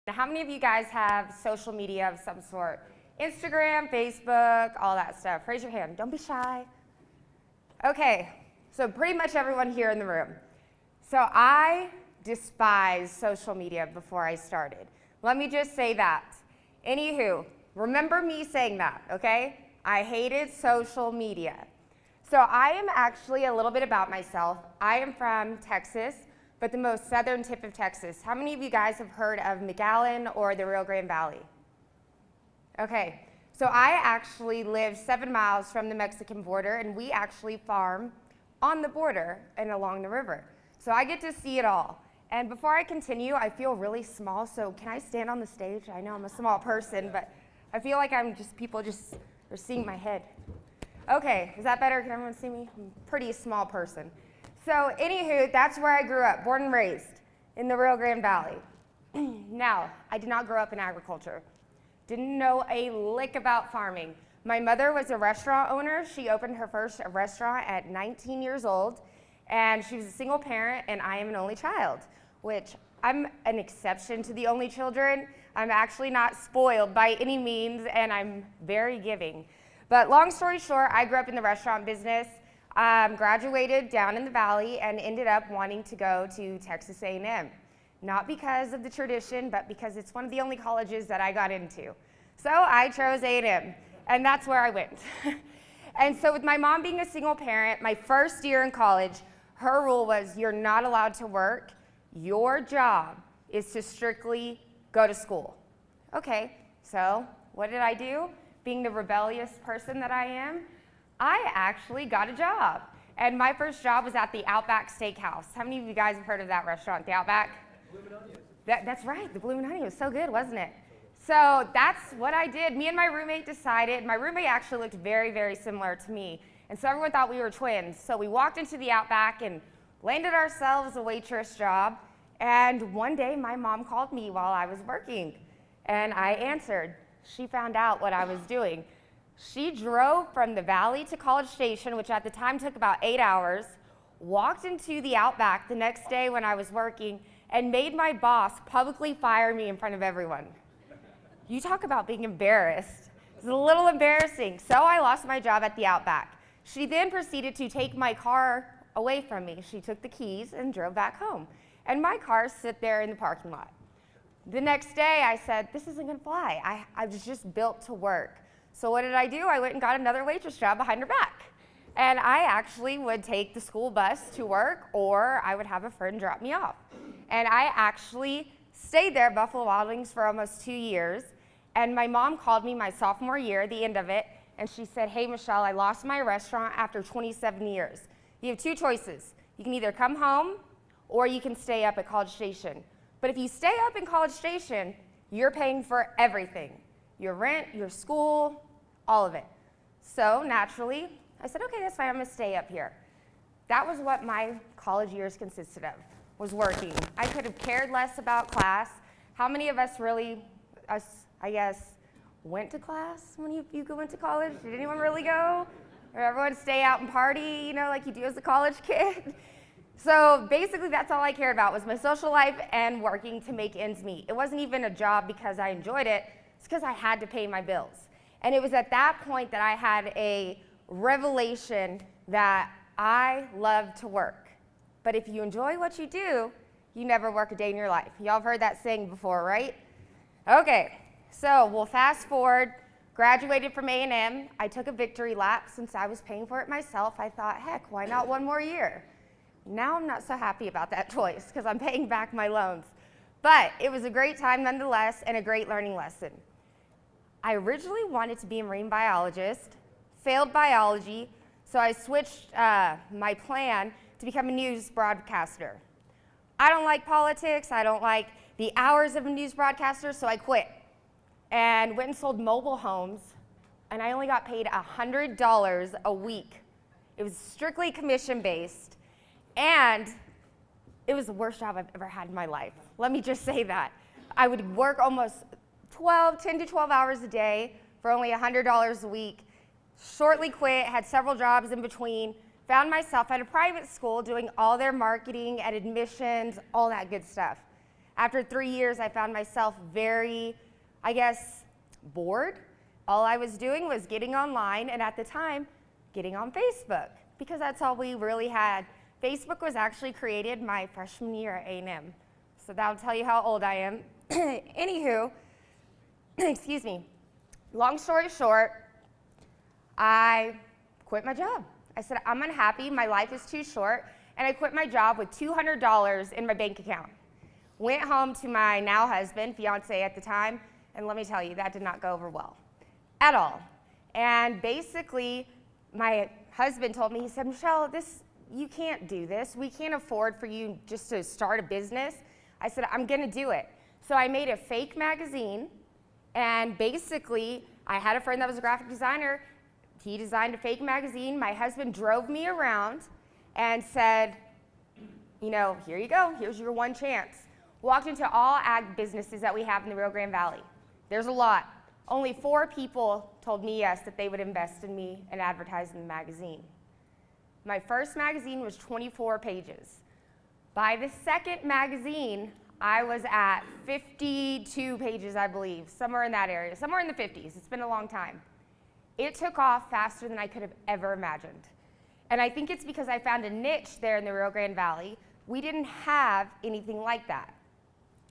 How many of you guys have social media of some sort? Instagram, Facebook, all that stuff. Raise your hand. Don't be shy. Okay, so pretty much everyone here in the room. So I despised social media before I started. Let me just say that. Anywho, remember me saying that, okay? I hated social media. So I am actually a little bit about myself. I am from Texas, but the most southern tip of Texas. How many of you guys have heard of McAllen or the Rio Grande Valley? Okay, so I actually live 7 miles from the Mexican border, and we actually farm on the border and along the river. So I get to see it all. And before I continue, I feel really small, so can I stand on the stage? I know I'm a small person, but I feel like people just are seeing my head. Okay, is that better? Can everyone see me? I'm a pretty small person. So anywho, that's where I grew up, born and raised in the Rio Grande Valley. Now, I did not grow up in agriculture. Didn't know a lick about farming. My mother was a restaurant owner. She opened her first restaurant at 19 years old, and she was a single parent, and I am an only child, which I'm an exception to the only children. I'm actually not spoiled by any means, and I'm very giving. But long story short, I grew up in the restaurant business. Graduated down in the valley and ended up wanting to go to Texas A&M. Not because of the tradition, but because it's one of the only colleges that I got into. So I chose A&M, and that's where I went. And so with my mom being a single parent, my first year in college, her rule was you're not allowed to work. Your job is to strictly go to school. Okay, so what did I do? Being the rebellious person that I am, I actually got a job. And my first job was at the Outback Steakhouse. How many of you guys have heard of that restaurant, the Outback? Bloomin' Onions. That's right, the Bloomin' Onion was so good, wasn't it? So that's what I did. Me and my roommate decided, my roommate actually looked very, very similar to me. And so everyone thought we were twins. So we walked into the Outback and landed ourselves a waitress job. And one day my mom called me while I was working. And I answered. She found out what I was doing. She drove from the valley to College Station, which at the time took about 8 hours, walked into the Outback the next day when I was working, and made my boss publicly fire me in front of everyone. You talk about being embarrassed. It's a little embarrassing. So I lost my job at the Outback. She then proceeded to take my car away from me. She took the keys and drove back home. And my car sit there in the parking lot. The next day I said, this isn't gonna fly. I was just built to work. So what did I do? I went and got another waitress job behind her back. And I actually would take the school bus to work, or I would have a friend drop me off. And I actually stayed there at Buffalo Wild Wings for almost 2 years. And my mom called me my sophomore year, the end of it, and she said, hey, Michelle, I lost my restaurant after 27 years. You have two choices. You can either come home, or you can stay up at College Station. But if you stay up in College Station, you're paying for everything. Your rent, your school, all of it. So naturally, I said, okay, that's fine, I'm gonna stay up here. That was what my college years consisted of, was working. I could have cared less about class. How many of us really, I guess, went to class when you went to college? Did anyone really go? Or everyone stay out and party, like you do as a college kid? So basically that's all I cared about was my social life and working to make ends meet. It wasn't even a job because I enjoyed it. It's because I had to pay my bills. And it was at that point that I had a revelation that I love to work. But if you enjoy what you do, you never work a day in your life. Y'all have heard that saying before, right? Okay, so we'll fast forward. Graduated from A&M. I took a victory lap since I was paying for it myself. I thought, heck, why not one more year? Now I'm not so happy about that choice because I'm paying back my loans. But it was a great time nonetheless and a great learning lesson. I originally wanted to be a marine biologist, failed biology, so I switched my plan to become a news broadcaster. I don't like politics, I don't like the hours of a news broadcaster, so I quit and went and sold mobile homes, and I only got paid $100 a week. It was strictly commission-based, and it was the worst job I've ever had in my life. Let me just say that. I would work almost 10 to 12 hours a day for only $100 a week. Shortly quit, had several jobs in between, found myself at a private school doing all their marketing and admissions, all that good stuff. After 3 years, I found myself very, bored. All I was doing was getting online, and at the time, getting on Facebook, because that's all we really had. Facebook was actually created my freshman year at A&M, so that'll tell you how old I am. Anywho, excuse me, long story short, I quit my job. I said, I'm unhappy, my life is too short, and I quit my job with $200 in my bank account. Went home to my now husband, fiance at the time, and let me tell you, that did not go over well at all. And basically, my husband told me, he said, Michelle, you can't do this. We can't afford for you just to start a business. I said, I'm gonna do it. So I made a fake magazine, and basically, I had a friend that was a graphic designer. He designed a fake magazine. My husband drove me around and said, here you go, here's your one chance. Walked into all ag businesses that we have in the Rio Grande Valley. There's a lot. Only 4 people told me yes, that they would invest in me and advertise in the magazine. My first magazine was 24 pages. By the second magazine, I was at 52 pages, I believe, somewhere in that area, somewhere in the 50s. It's been a long time. It took off faster than I could have ever imagined. And I think it's because I found a niche there in the Rio Grande Valley. We didn't have anything like that.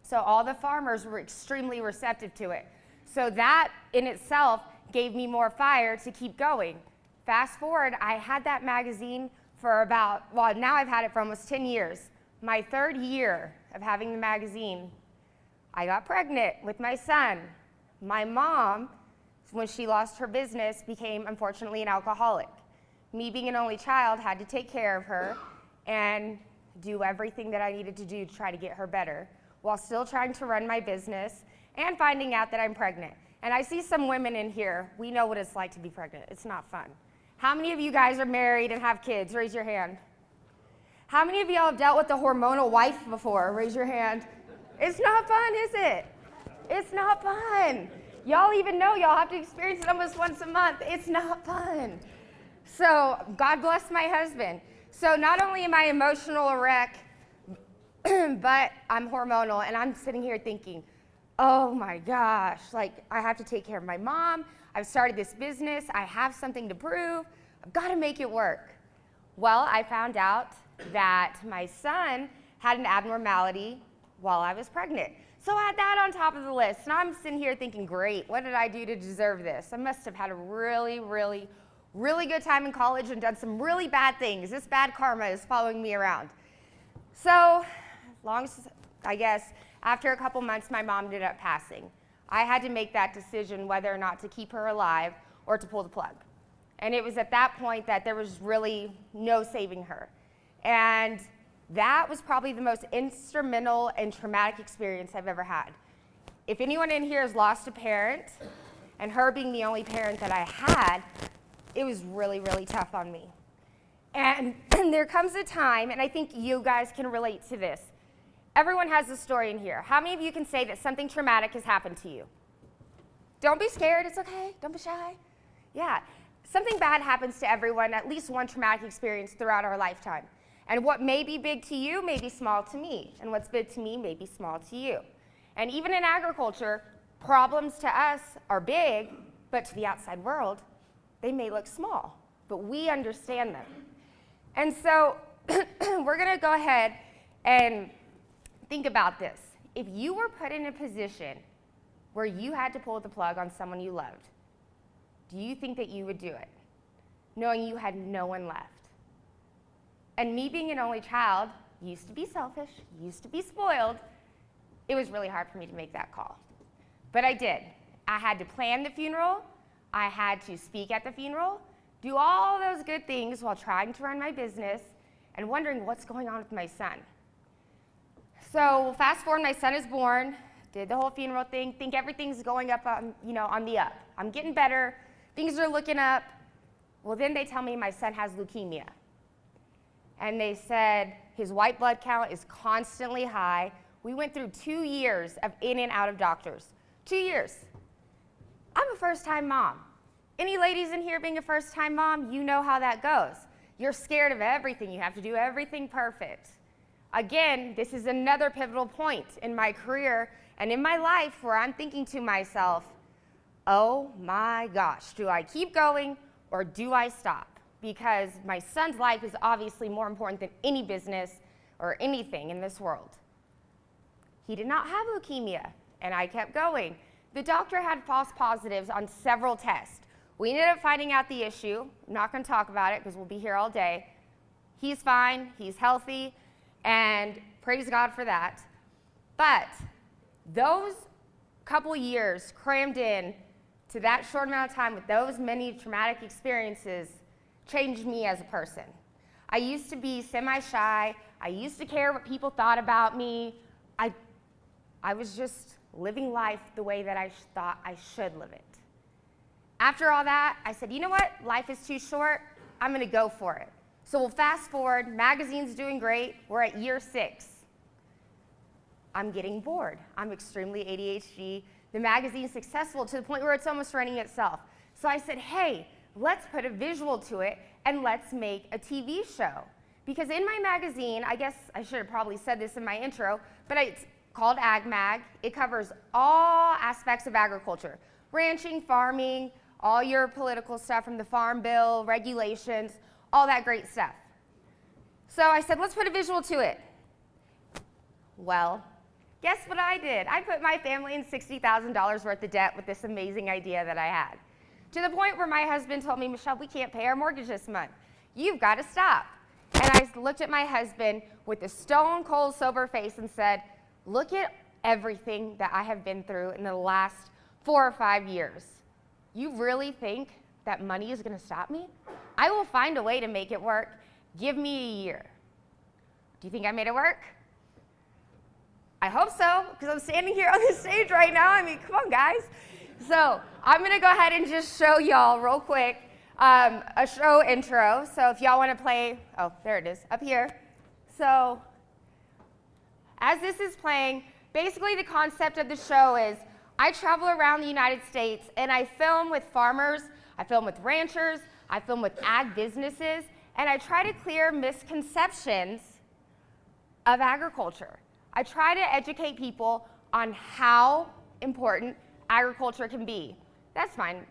So all the farmers were extremely receptive to it. So that in itself gave me more fire to keep going. Fast forward, I had that magazine for now I've had it for almost 10 years. My 3rd year of having the magazine, I got pregnant with my son. My mom, when she lost her business, became, unfortunately, an alcoholic. Me being an only child, had to take care of her and do everything that I needed to do to try to get her better, while still trying to run my business and finding out that I'm pregnant. And I see some women in here, we know what it's like to be pregnant. It's not fun. How many of you guys are married and have kids? Raise your hand. How many of y'all have dealt with a hormonal wife before? Raise your hand. It's not fun, is it? It's not fun. Y'all even know y'all have to experience it almost once a month. It's not fun. So God bless my husband. So not only am I emotional a wreck, but I'm hormonal, and I'm sitting here thinking, oh my gosh, I have to take care of my mom. I've started this business. I have something to prove. I've got to make it work. Well, I found out that my son had an abnormality while I was pregnant. So I had that on top of the list, and I'm sitting here thinking, great, what did I do to deserve this? I must have had a really, really, really good time in college and done some really bad things. This bad karma is following me around. So, after a couple months, my mom ended up passing. I had to make that decision whether or not to keep her alive or to pull the plug. And it was at that point that there was really no saving her. And that was probably the most instrumental and traumatic experience I've ever had. If anyone in here has lost a parent, and her being the only parent that I had, it was really, really tough on me. And there comes a time, and I think you guys can relate to this. Everyone has a story in here. How many of you can say that something traumatic has happened to you? Don't be scared, it's okay, don't be shy. Yeah, something bad happens to everyone, at least one traumatic experience throughout our lifetime. And what may be big to you may be small to me, and what's big to me may be small to you. And even in agriculture, problems to us are big, but to the outside world, they may look small, but we understand them. And so we're gonna go ahead and think about this. If you were put in a position where you had to pull the plug on someone you loved, do you think that you would do it, knowing you had no one left? And me being an only child, used to be selfish, used to be spoiled, it was really hard for me to make that call. But I did. I had to plan the funeral, I had to speak at the funeral, do all those good things while trying to run my business and wondering what's going on with my son. So fast forward, my son is born, did the whole funeral thing, think everything's going up on the up. I'm getting better, things are looking up. Well, then they tell me my son has leukemia. And they said his white blood count is constantly high. We went through 2 years of in and out of doctors. 2 years. I'm a first-time mom. Any ladies in here being a first-time mom, you know how that goes. You're scared of everything. You have to do everything perfect. Again, this is another pivotal point in my career and in my life where I'm thinking to myself, oh my gosh, do I keep going or do I stop? Because my son's life is obviously more important than any business or anything in this world. He did not have leukemia, and I kept going. The doctor had false positives on several tests. We ended up finding out the issue. I'm not going to talk about it because we'll be here all day. He's fine, he's healthy, and praise God for that. But those couple years crammed in to that short amount of time with those many traumatic experiences changed me as a person. I used to be semi-shy. I used to care what people thought about me. I was just living life the way that I thought I should live it. After all that, I said, you know what? Life is too short. I'm going to go for it. So we'll fast forward. Magazine's doing great. We're at year 6. I'm getting bored. I'm extremely ADHD. The magazine's successful to the point where it's almost running itself. So I said, hey, let's put a visual to it and let's make a TV show. Because in my magazine, I guess I should have probably said this in my intro, but it's called Ag Mag. It covers all aspects of agriculture, ranching, farming, all your political stuff from the Farm Bill, regulations, all that great stuff. So I said, let's put a visual to it. Well, guess what I did? I put my family in $60,000 worth of debt with this amazing idea that I had. To the point where my husband told me, Michelle, we can't pay our mortgage this month. You've got to stop. And I looked at my husband with a stone cold sober face and said, look at everything that I have been through in the last 4 or 5 years. You really think that money is going to stop me? I will find a way to make it work. Give me a year. Do you think I made it work? I hope so, because I'm standing here on this stage right now. I mean, come on, guys. So I'm going to go ahead and just show y'all real quick a show intro. So if y'all want to play, oh, there it is, up here. So as this is playing, basically the concept of the show is I travel around the United States and I film with farmers, I film with ranchers, I film with ag businesses, and I try to clear misconceptions of agriculture. I try to educate people on how important agriculture can be. That's fine.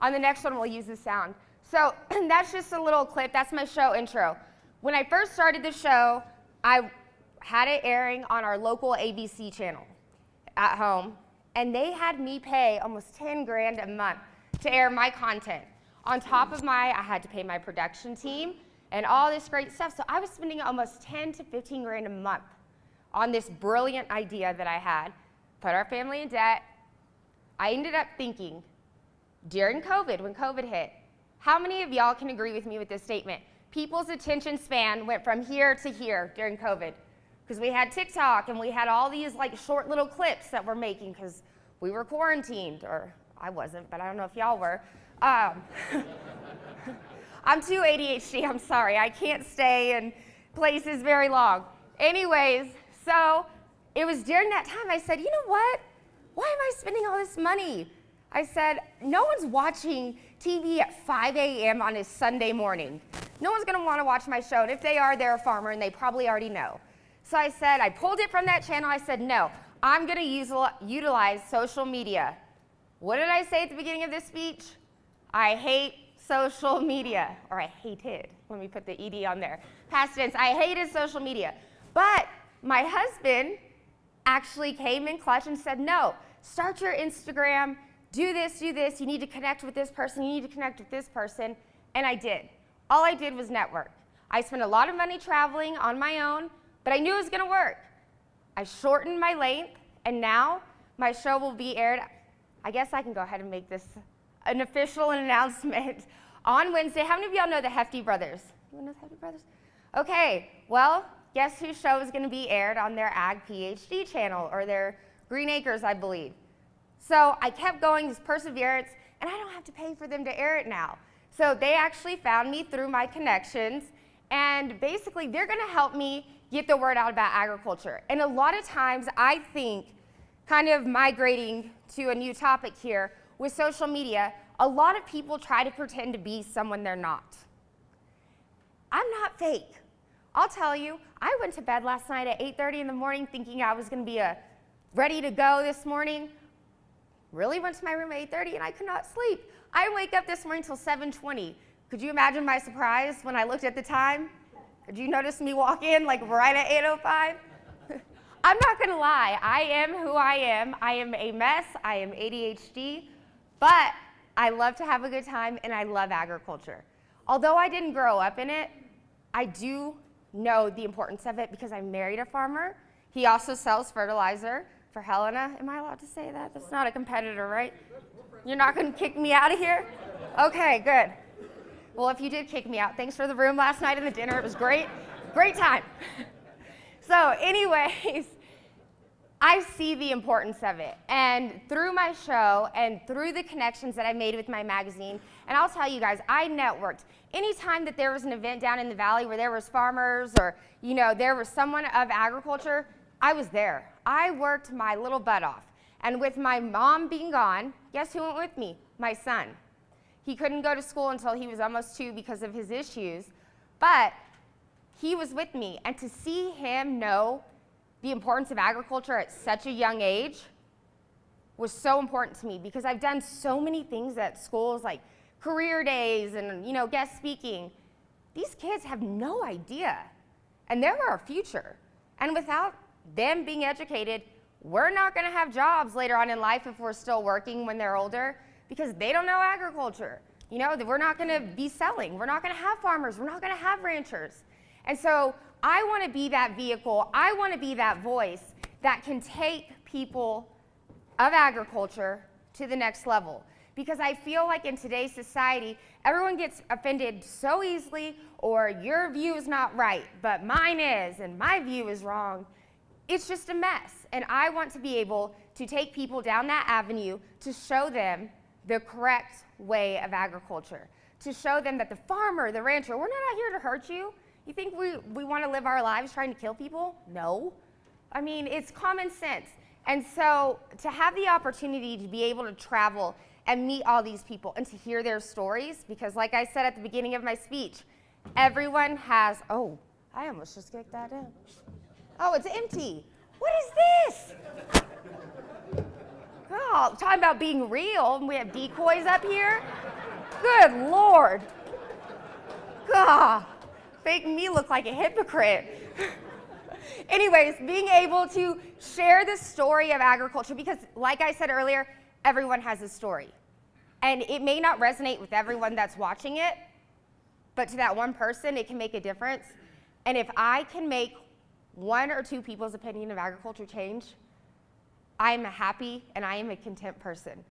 On the next one, we'll use the sound. So that's just a little clip. That's my show intro. When I first started the show, I had it airing on our local ABC channel at home, and they had me pay almost 10 grand a month to air my content. On top of I had to pay my production team and all this great stuff. So I was spending almost 10 to 15 grand a month on this brilliant idea that I had, put our family in debt. I ended up thinking, during COVID, when COVID hit, how many of y'all can agree with me with this statement? People's attention span went from here to here during COVID. Because we had TikTok and we had all these like short little clips that we're making because we were quarantined, or I wasn't, but I don't know if y'all were. I'm too ADHD, I'm sorry. I can't stay in places very long. Anyways, so it was during that time I said, you know what? Why am I spending all this money? I said, no one's watching TV at 5 a.m. on a Sunday morning. No one's gonna wanna watch my show, and if they are, they're a farmer and they probably already know. So I said, I pulled it from that channel. I said, no, I'm gonna utilize social media. What did I say at the beginning of this speech? I hate social media, or I hated. Let me put the ED on there. Past tense, I hated social media. But my husband actually came in clutch and said, no, start your Instagram, do this, you need to connect with this person, you need to connect with this person, and I did. All I did was network. I spent a lot of money traveling on my own, but I knew it was gonna work. I shortened my length, and now my show will be aired. I guess I can go ahead and make this an official announcement on Wednesday. How many of y'all know the Hefty Brothers? You know the Hefty Brothers? Okay, well, guess whose show is gonna be aired on their Ag PhD channel, or their Green Acres, I believe. So I kept going, this perseverance, and I don't have to pay for them to air it now. So they actually found me through my connections, and basically they're gonna help me get the word out about agriculture. And a lot of times I think, kind of migrating to a new topic here, with social media, a lot of people try to pretend to be someone they're not. I'm not fake. I'll tell you, I went to bed last night at 8:30 in the morning thinking I was going to be ready to go this morning. Really went to my room at 8:30 and I could not sleep. I didn't wake up this morning until 7:20. Could you imagine my surprise when I looked at the time? Did you notice me walk in like right at 8:05? I'm not going to lie. I am who I am. I am a mess. I am ADHD. But I love to have a good time and I love agriculture. Although I didn't grow up in it, I do know the importance of it because I married a farmer. He also sells fertilizer for Helena. Am I allowed to say that? That's not a competitor, right? You're not going to kick me out of here? Okay, good. Well, if you did kick me out, thanks for the room last night and the dinner. It was great. Great time. So anyways, I see the importance of it. And through my show and through the connections that I made with my magazine, and I'll tell you guys, I networked. Anytime that there was an event down in the valley where there was farmers or, there was someone of agriculture, I was there. I worked my little butt off. And with my mom being gone, guess who went with me? My son. He couldn't go to school until he was almost 2 because of his issues, but he was with me. And to see him know the importance of agriculture at such a young age was so important to me because I've done so many things at schools like career days and guest speaking. These kids have no idea, and they're our future. And without them being educated, we're not going to have jobs later on in life if we're still working when they're older because they don't know agriculture. We're not going to be selling. We're not going to have farmers. We're not going to have ranchers. And so I want to be that vehicle. I want to be that voice that can take people of agriculture to the next level. Because I feel like in today's society, everyone gets offended so easily, or your view is not right, but mine is, and my view is wrong. It's just a mess. And I want to be able to take people down that avenue to show them the correct way of agriculture, to show them that the farmer, the rancher, we're not out here to hurt you. You think we want to live our lives trying to kill people? No. I mean, it's common sense. And so to have the opportunity to be able to travel and meet all these people and to hear their stories, because like I said at the beginning of my speech, everyone has, I almost just kicked that in. Oh, it's empty. What is this? Oh, talking about being real, and we have decoys up here. Good Lord. God, making me look like a hypocrite. Anyways, being able to share the story of agriculture, because like I said earlier, everyone has a story. And it may not resonate with everyone that's watching it, but to that one person, it can make a difference. And if I can make 1 or 2 people's opinion of agriculture change, I am a happy and I am a content person.